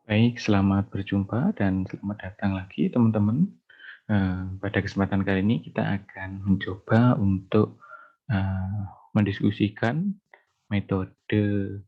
Baik, selamat berjumpa dan selamat datang lagi teman-teman. Pada kesempatan kali ini kita akan mencoba untuk mendiskusikan metode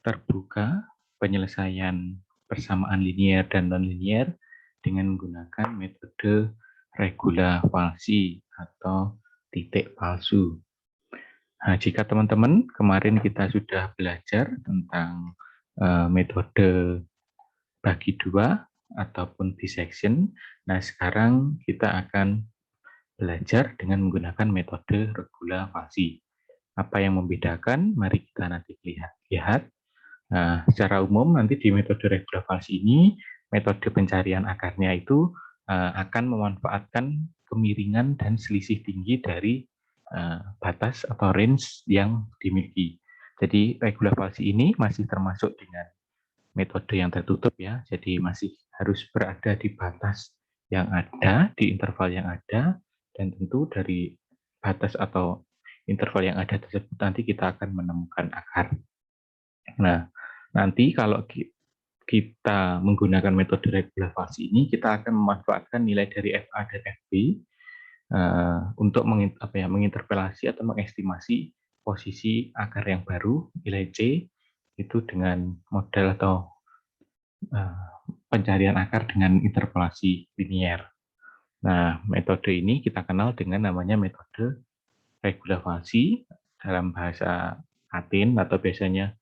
terbuka penyelesaian persamaan linear dan nonlinear dengan menggunakan metode regulavasi atau titik palsu. Nah, jika teman-teman kemarin kita sudah belajar tentang metode bagi dua ataupun dissection. Nah, sekarang kita akan belajar dengan menggunakan metode regulavasi. Apa yang membedakan? Mari kita nanti lihat. Nah, secara umum nanti di metode regulavasi ini, metode pencarian akarnya itu akan memanfaatkan kemiringan dan selisih tinggi dari batas atau range yang dimiliki. Jadi regulavasi ini masih termasuk dengan metode yang tertutup ya, jadi masih harus berada di batas yang ada, di interval yang ada, dan tentu dari batas atau interval yang ada tersebut nanti kita akan menemukan akar. Nah, nanti kalau kita menggunakan metode regulavasi ini, kita akan memanfaatkan nilai dari FA dan FB untuk menginterpelasi atau mengestimasi posisi akar yang baru, nilai C, itu dengan model atau pencarian akar dengan interpolasi linier. Nah, metode ini kita kenal dengan namanya metode regulavasi dalam bahasa Latin atau biasanya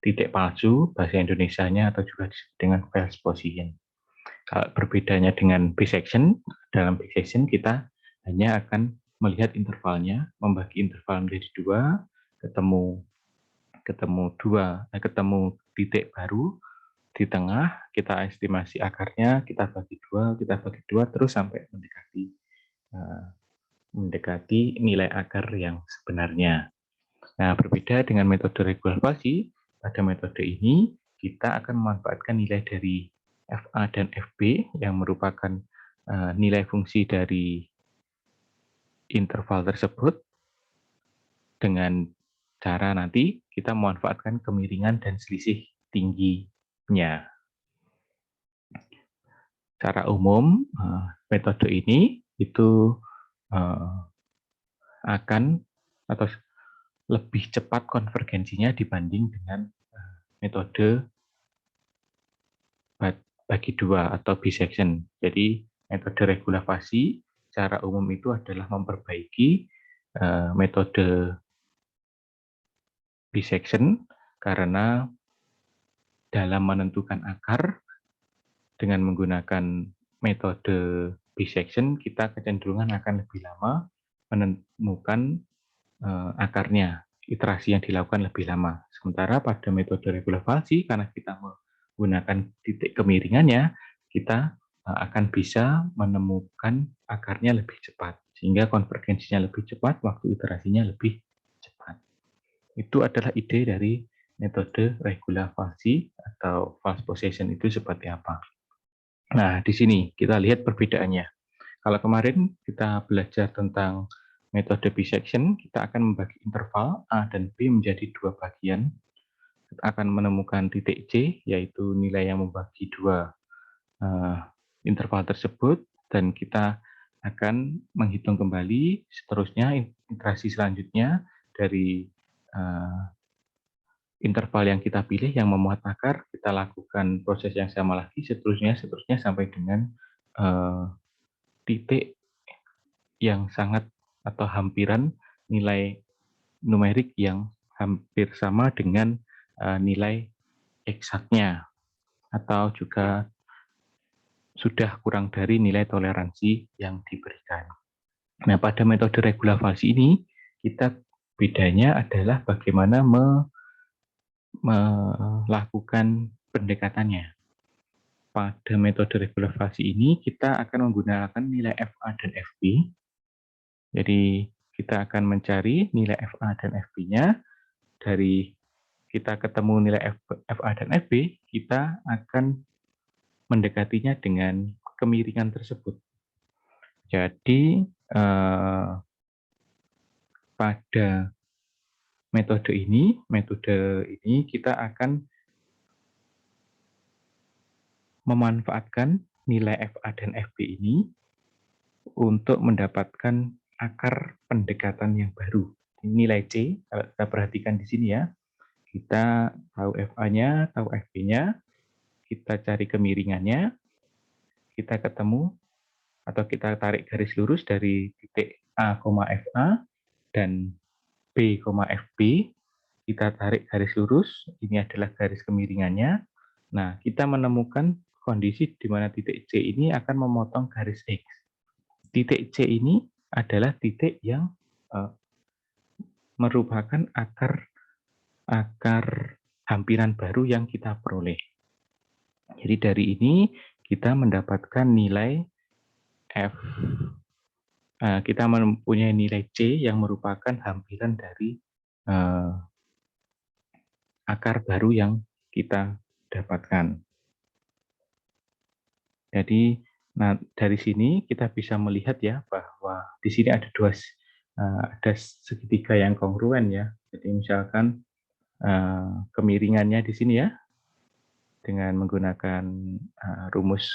titik palsu, bahasa Indonesianya atau juga disebut dengan false position. Kalau berbedanya dengan bisection, dalam bisection kita hanya akan melihat intervalnya, membagi interval menjadi dua, ketemu titik baru di tengah, kita estimasi akarnya, kita bagi dua, terus sampai mendekati nilai akar yang sebenarnya. Nah, berbeda dengan metode regulavasi, pada metode ini kita akan memanfaatkan nilai dari FA dan FB yang merupakan nilai fungsi dari interval tersebut dengan cara nanti kita memanfaatkan kemiringan dan selisih tingginya. Secara umum, metode ini itu akan atau lebih cepat konvergensinya dibanding dengan metode bagi dua atau bisection. Jadi metode regulavasi secara umum itu adalah memperbaiki metode bisection karena dalam menentukan akar dengan menggunakan metode bisection kita kecenderungan akan lebih lama menemukan akarnya, iterasi yang dilakukan lebih lama. Sementara pada metode regulavasi, karena kita menggunakan titik kemiringannya, kita akan bisa menemukan akarnya lebih cepat, sehingga konvergensinya lebih cepat, waktu iterasinya lebih cepat. Itu adalah ide dari metode regulavasi atau false position itu seperti apa. Nah, di sini kita lihat perbedaannya. Kalau kemarin kita belajar tentang metode bisection, kita akan membagi interval A dan B menjadi dua bagian. Kita akan menemukan titik C, yaitu nilai yang membagi dua interval tersebut, dan kita akan menghitung kembali seterusnya iterasi selanjutnya dari interval yang kita pilih yang memuat akar, kita lakukan proses yang sama lagi, seterusnya sampai dengan titik yang sangat atau hampiran nilai numerik yang hampir sama dengan nilai eksaknya atau juga sudah kurang dari nilai toleransi yang diberikan. Nah, pada metode regulavasi ini kita bedanya adalah bagaimana melakukan pendekatannya. Pada metode regulavasi ini kita akan menggunakan nilai FA dan FB. Jadi kita akan mencari nilai FA dan FB-nya. Dari kita ketemu nilai FA dan FB, kita akan mendekatinya dengan kemiringan tersebut. Jadi pada metode ini kita akan memanfaatkan nilai FA dan FB ini untuk mendapatkan akar pendekatan yang baru. Nilai C, kalau kita perhatikan di sini ya, kita tahu FA-nya, tahu FB-nya, kita cari kemiringannya, kita ketemu atau kita tarik garis lurus dari titik A, FA dan B, FB, kita tarik garis lurus, ini adalah garis kemiringannya. Nah, kita menemukan kondisi di mana titik C ini akan memotong garis X. Titik C ini adalah titik yang merupakan akar hampiran baru yang kita peroleh. Jadi dari ini kita mendapatkan nilai F. Kita mempunyai nilai C yang merupakan hampiran dari akar baru yang kita dapatkan. Jadi, nah dari sini kita bisa melihat ya bahwa di sini ada ada segitiga yang kongruen ya. Jadi misalkan kemiringannya di sini ya, dengan menggunakan rumus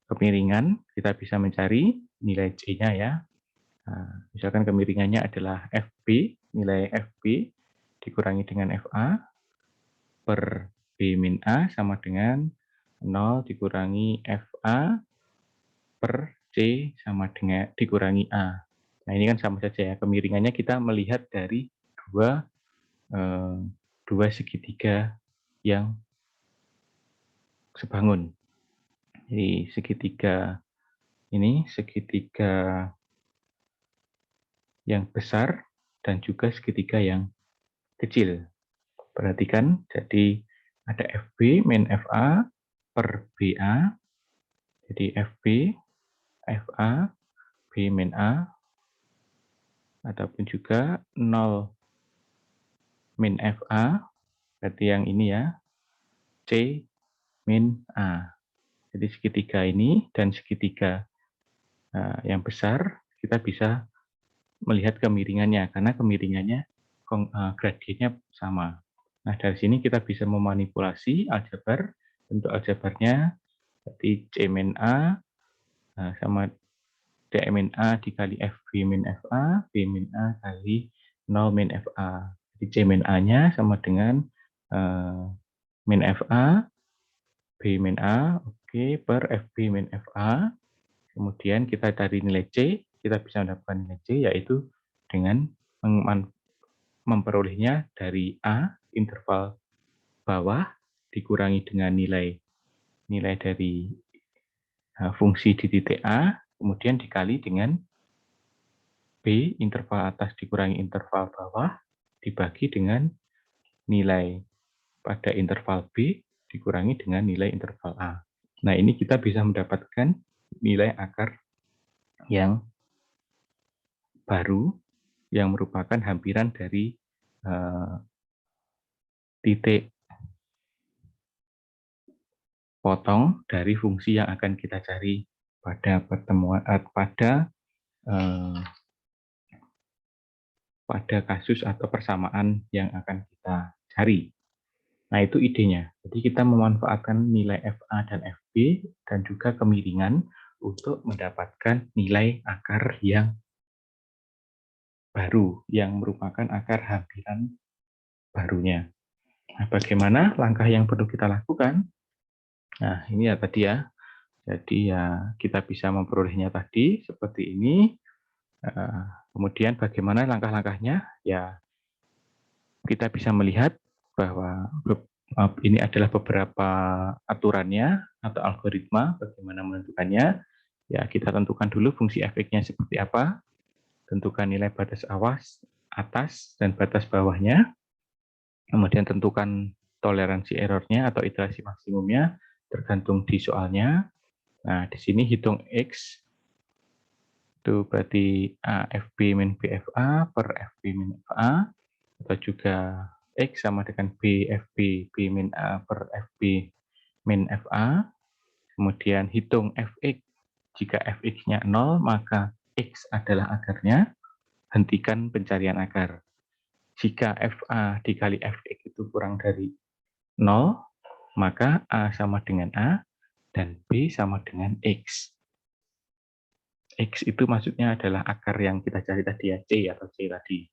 kemiringan kita bisa mencari nilai C-nya ya. Misalkan kemiringannya adalah FB, nilai FB dikurangi dengan FA per B min A sama dengan 0 dikurangi FA per C sama dengan dikurangi A. Nah ini kan sama saja ya, kemiringannya kita melihat dari dua segitiga yang sebangun. Jadi segitiga ini segitiga yang besar dan juga segitiga yang kecil. Perhatikan, jadi ada FB min FA per BA, jadi FB, FA, B min A, ataupun juga 0 min FA, berarti yang ini ya, C min A. Jadi segitiga ini dan segitiga yang besar, kita bisa melihat kemiringannya, karena kemiringannya gradiennya sama. Nah, dari sini kita bisa memanipulasi aljabar, bentuk aljabarnya, berarti C min A sama D min A dikali FB min FA, B min A kali 0 min FA. Jadi C min A-nya sama dengan min FA, B min A, oke, per FB min FA. Kemudian kita dari nilai C, kita bisa mendapatkan nilai C, yaitu dengan memperolehnya dari A, interval bawah, dikurangi dengan nilai dari fungsi di titik A, kemudian dikali dengan B, interval atas dikurangi interval bawah, dibagi dengan nilai pada interval B, dikurangi dengan nilai interval A. Nah, ini kita bisa mendapatkan nilai akar yang baru, yang merupakan hampiran dari titik potong dari fungsi yang akan kita cari pada pertemuan pada kasus atau persamaan yang akan kita cari. Nah, itu idenya. Jadi kita memanfaatkan nilai FA dan FB dan juga kemiringan untuk mendapatkan nilai akar yang baru, yang merupakan akar hampiran barunya. Nah, bagaimana langkah yang perlu kita lakukan? Nah, ini ya tadi ya. Jadi ya kita bisa memperolehnya tadi seperti ini. Kemudian bagaimana langkah-langkahnya? Ya kita bisa melihat bahwa ini adalah beberapa aturannya atau algoritma bagaimana menentukannya. Ya kita tentukan dulu fungsi efeknya seperti apa. Tentukan nilai batas atas dan batas bawahnya. Kemudian tentukan toleransi errornya atau iterasi maksimumnya tergantung di soalnya. Nah, di sini hitung X, itu berarti FB min BFA per FB min FA, atau juga X sama dengan BFB B min A per FB min FA. Kemudian hitung Fx, jika Fx-nya 0, maka X adalah akarnya, hentikan pencarian akar. Jika FA dikali Fx itu kurang dari 0, maka A sama dengan A, dan B sama dengan X. X itu maksudnya adalah akar yang kita cari tadi ya, C atau C tadi.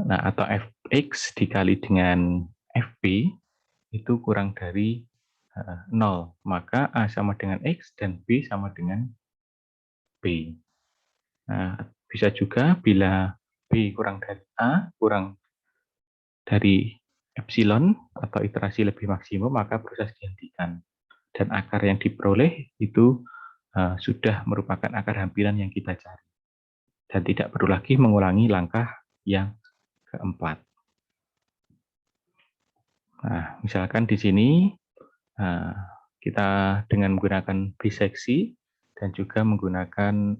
Nah, atau Fx dikali dengan Fb itu kurang dari 0. Maka A sama dengan X dan B sama dengan B. Nah, bisa juga bila B kurang dari A, kurang dari epsilon atau iterasi lebih maksimum, maka proses dihentikan. Dan akar yang diperoleh itu sudah merupakan akar hampiran yang kita cari. Dan tidak perlu lagi mengulangi langkah yang keempat. Nah, misalkan di sini kita dengan menggunakan biseksi dan juga menggunakan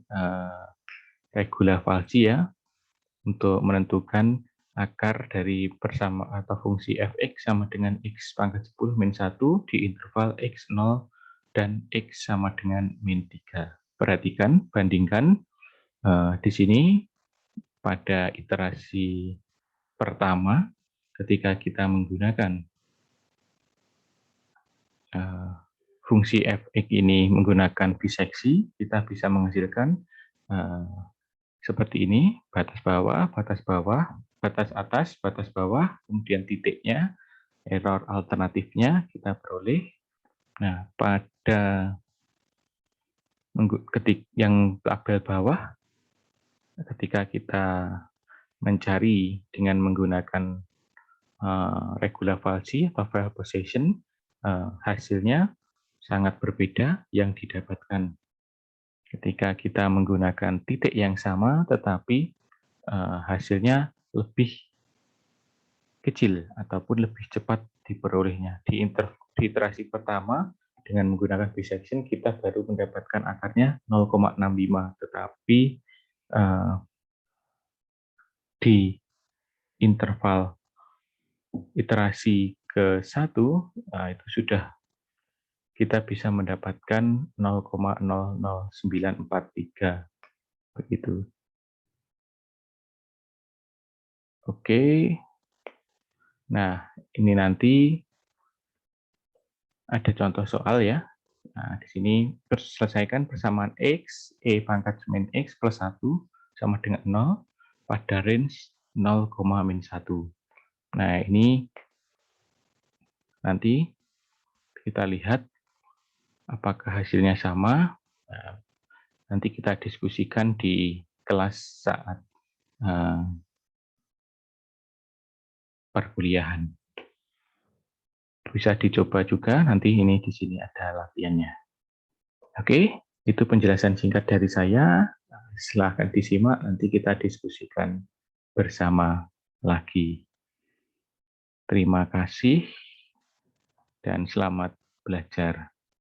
regula Falsi ya, untuk menentukan akar dari bersama atau fungsi fx sama dengan x pangkat 10 min 1 di interval x0 dan x sama dengan min 3. Perhatikan, bandingkan di sini pada iterasi pertama ketika kita menggunakan fungsi fx ini menggunakan biseksi, kita bisa menghasilkan seperti ini, batas bawah, batas atas, batas bawah, kemudian titiknya, error alternatifnya kita peroleh. Nah, pada ketik yang tabel bawah, ketika kita mencari dengan menggunakan regula Falsi atau file position, hasilnya sangat berbeda yang didapatkan ketika kita menggunakan titik yang sama, tetapi hasilnya lebih kecil ataupun lebih cepat diperolehnya. Di iterasi pertama dengan menggunakan bisection kita baru mendapatkan akarnya 0,65, tetapi di interval iterasi ke-1 itu sudah kita bisa mendapatkan 0,00943 begitu. Oke. Nah, ini nanti ada contoh soal ya. Nah, di sini selesaikan persamaan X, E pangkat min X plus 1 sama dengan 0 pada range 0,-1. Nah, ini nanti kita lihat apakah hasilnya sama. Nah, nanti kita diskusikan di kelas saat perkuliahan. Bisa dicoba juga, nanti ini di sini ada latihannya. Oke, itu penjelasan singkat dari saya. Silahkan disimak, nanti kita diskusikan bersama lagi. Terima kasih dan selamat belajar.